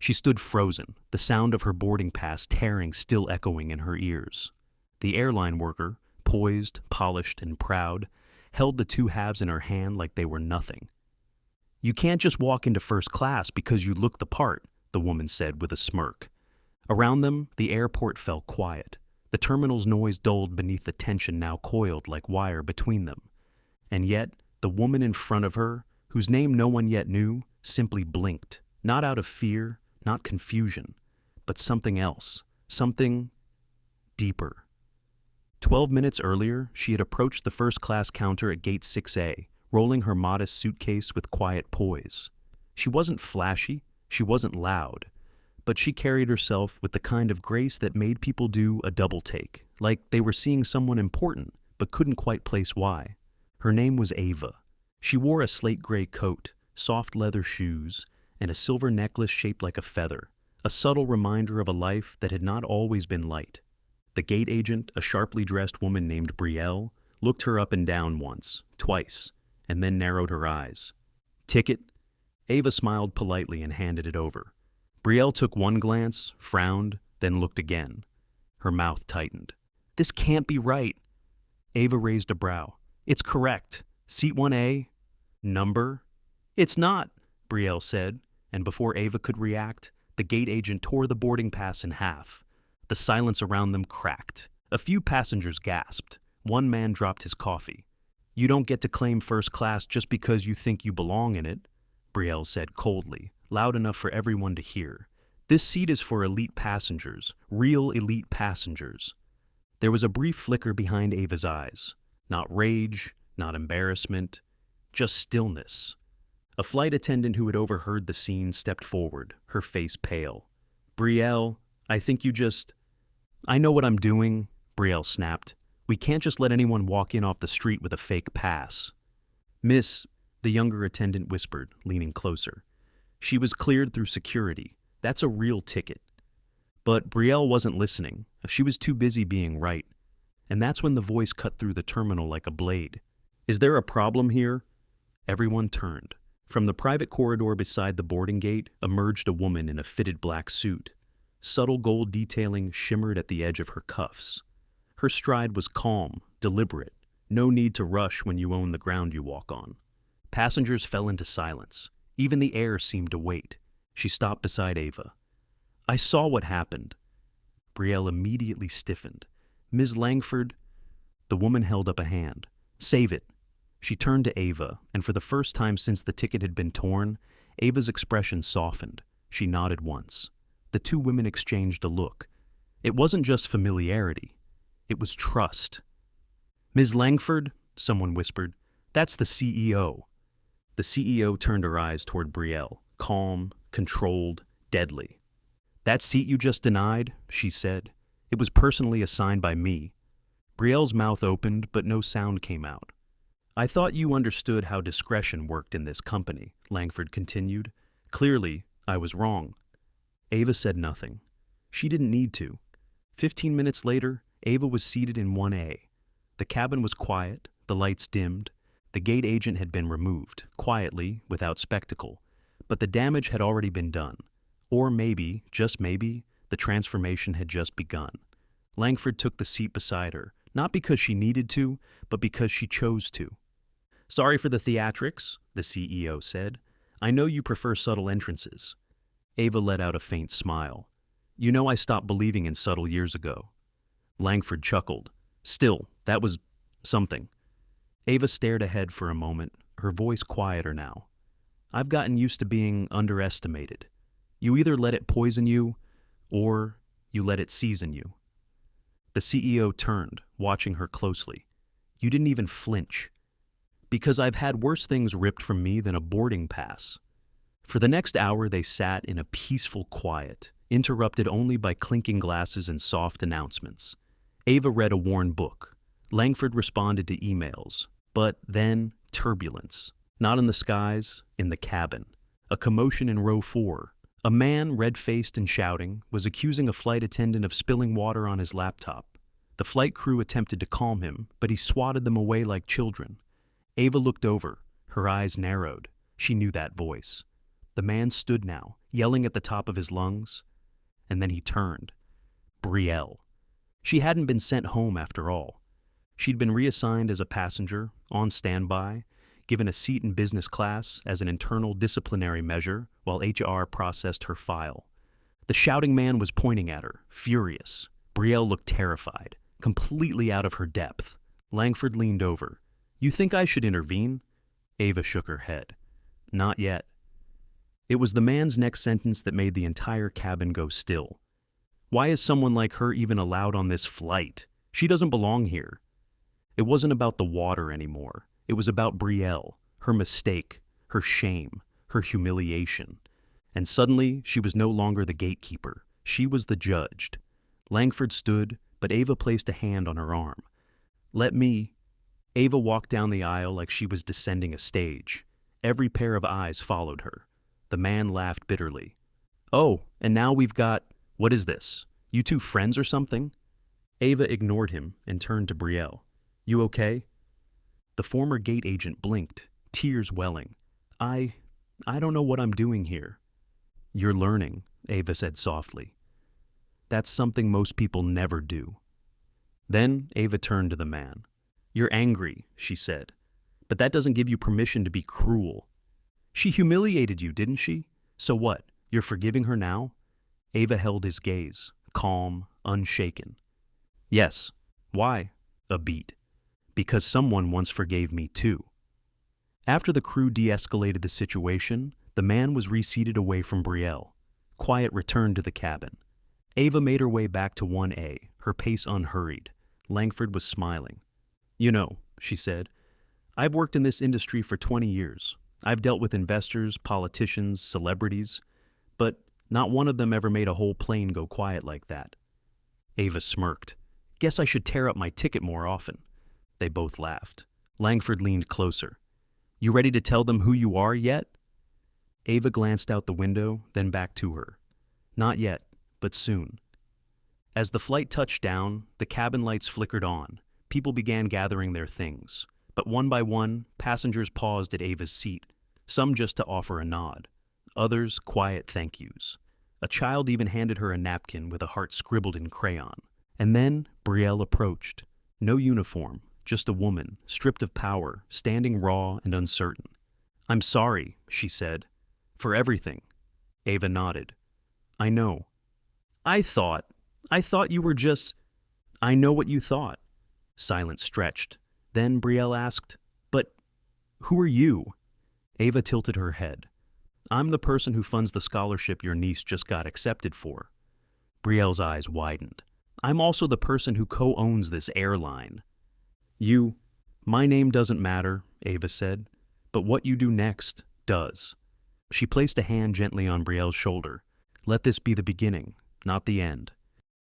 She stood frozen, the sound of her boarding pass tearing still echoing in her ears. The airline worker, poised, polished, and proud, held the two halves in her hand like they were nothing. "You can't just walk into first class because you look the part," the woman said with a smirk. Around them, the airport fell quiet. The terminal's noise dulled beneath the tension now coiled like wire between them. And yet, the woman in front of her, whose name no one yet knew, simply blinked, not out of fear, not confusion, but something else, something deeper. 12 minutes earlier, she had approached the first-class counter at Gate 6A, rolling her modest suitcase with quiet poise. She wasn't flashy, she wasn't loud, but she carried herself with the kind of grace that made people do a double take, like they were seeing someone important but couldn't quite place why. Her name was Ava. She wore a slate-gray coat, soft leather shoes, and a silver necklace shaped like a feather, a subtle reminder of a life that had not always been light. The gate agent, a sharply dressed woman named Brielle, looked her up and down once, twice, and then narrowed her eyes. "Ticket?" Ava smiled politely and handed it over. Brielle took one glance, frowned, then looked again. Her mouth tightened. "This can't be right." Ava raised a brow. "It's correct. Seat 1A. Number?" "It's not," Brielle said, and before Ava could react, the gate agent tore the boarding pass in half. The silence around them cracked. A few passengers gasped. One man dropped his coffee. "You don't get to claim first class just because you think you belong in it," Brielle said coldly, loud enough for everyone to hear. "This seat is for elite passengers, real elite passengers." There was a brief flicker behind Ava's eyes. Not rage, not embarrassment, just stillness. A flight attendant who had overheard the scene stepped forward, her face pale. "Brielle, I think you just—" "I know what I'm doing," Brielle snapped. "We can't just let anyone walk in off the street with a fake pass." "Miss," the younger attendant whispered, leaning closer. "She was cleared through security. That's a real ticket." But Brielle wasn't listening. She was too busy being right. And that's when the voice cut through the terminal like a blade. "Is there a problem here?" Everyone turned. From the private corridor beside the boarding gate emerged a woman in a fitted black suit. Subtle gold detailing shimmered at the edge of her cuffs. Her stride was calm, deliberate. No need to rush when you own the ground you walk on. Passengers fell into silence. Even the air seemed to wait. She stopped beside Ava. "I saw what happened." Brielle immediately stiffened. "Ms. Langford—" The woman held up a hand. "Save it." She turned to Ava, and for the first time since the ticket had been torn, Ava's expression softened. She nodded once. The two women exchanged a look. It wasn't just familiarity. It was trust. "Ms. Langford," someone whispered, "that's the CEO." The CEO turned her eyes toward Brielle, calm, controlled, deadly. "That seat you just denied," she said. "It was personally assigned by me." Brielle's mouth opened, but no sound came out. "I thought you understood how discretion worked in this company," Langford continued. "Clearly, I was wrong." Ava said nothing. She didn't need to. 15 minutes later, Ava was seated in 1A. The cabin was quiet, the lights dimmed. The gate agent had been removed, quietly, without spectacle. But the damage had already been done. Or maybe, just maybe, the transformation had just begun. Langford took the seat beside her, not because she needed to, but because she chose to. "Sorry for the theatrics," the CEO said. "I know you prefer subtle entrances." Ava let out a faint smile. "You know I stopped believing in subtle years ago." Langford chuckled. "Still, that was something." Ava stared ahead for a moment, her voice quieter now. "I've gotten used to being underestimated. You either let it poison you, or you let it season you." The CEO turned, watching her closely. "You didn't even flinch." "Because I've had worse things ripped from me than a boarding pass." For the next hour they sat in a peaceful quiet, interrupted only by clinking glasses and soft announcements. Ava read a worn book. Langford responded to emails. But then, turbulence. Not in the skies, in the cabin. A commotion in row 4. A man, red-faced and shouting, was accusing a flight attendant of spilling water on his laptop. The flight crew attempted to calm him, but he swatted them away like children. Ava looked over. Her eyes narrowed. She knew that voice. The man stood now, yelling at the top of his lungs. And then he turned. Brielle. She hadn't been sent home after all. She'd been reassigned as a passenger, on standby, given a seat in business class as an internal disciplinary measure while HR processed her file. The shouting man was pointing at her, furious. Brielle looked terrified, completely out of her depth. Langford leaned over. "You think I should intervene?" Ava shook her head. "Not yet." It was the man's next sentence that made the entire cabin go still. Why is someone like her even allowed on this flight? She doesn't belong here. It wasn't about the water anymore. It was about Brielle, her mistake, her shame, her humiliation. And suddenly, she was no longer the gatekeeper. She was the judged. Langford stood, but Ava placed a hand on her arm. "Let me—" Ava walked down the aisle like she was descending a stage. Every pair of eyes followed her. The man laughed bitterly. "Oh, and now we've got— what is this? You two friends or something?" Ava ignored him and turned to Brielle. "You okay?" The former gate agent blinked, tears welling. I don't know what I'm doing here." "You're learning," Ava said softly. "That's something most people never do." Then Ava turned to the man. "You're angry," she said, "but that doesn't give you permission to be cruel. She humiliated you, didn't she? So what, you're forgiving her now?" Ava held his gaze, calm, unshaken. "Yes. Why?" A beat. "Because someone once forgave me too." After the crew de-escalated the situation, the man was reseated away from Brielle. Quiet returned to the cabin. Ava made her way back to 1A, her pace unhurried. Langford was smiling. "You know," she said, "I've worked in this industry for 20 years. I've dealt with investors, politicians, celebrities, but not one of them ever made a whole plane go quiet like that." Ava smirked. "Guess I should tear up my ticket more often." They both laughed. Langford leaned closer. "You ready to tell them who you are yet?" Ava glanced out the window, then back to her. "Not yet, but soon." As the flight touched down, the cabin lights flickered on. People began gathering their things. But one by one, passengers paused at Ava's seat, some just to offer a nod. Others, quiet thank yous. A child even handed her a napkin with a heart scribbled in crayon. And then Brielle approached. No uniform, just a woman, stripped of power, standing raw and uncertain. "I'm sorry," she said. "For everything." Ava nodded. "I know." I thought you were just—" "I know what you thought." Silence stretched. Then Brielle asked, "But who are you?" Ava tilted her head. "I'm the person who funds the scholarship your niece just got accepted for." Brielle's eyes widened. "I'm also the person who co-owns this airline." My name doesn't matter," Ava said, "but what you do next does." She placed a hand gently on Brielle's shoulder. "Let this be the beginning, not the end."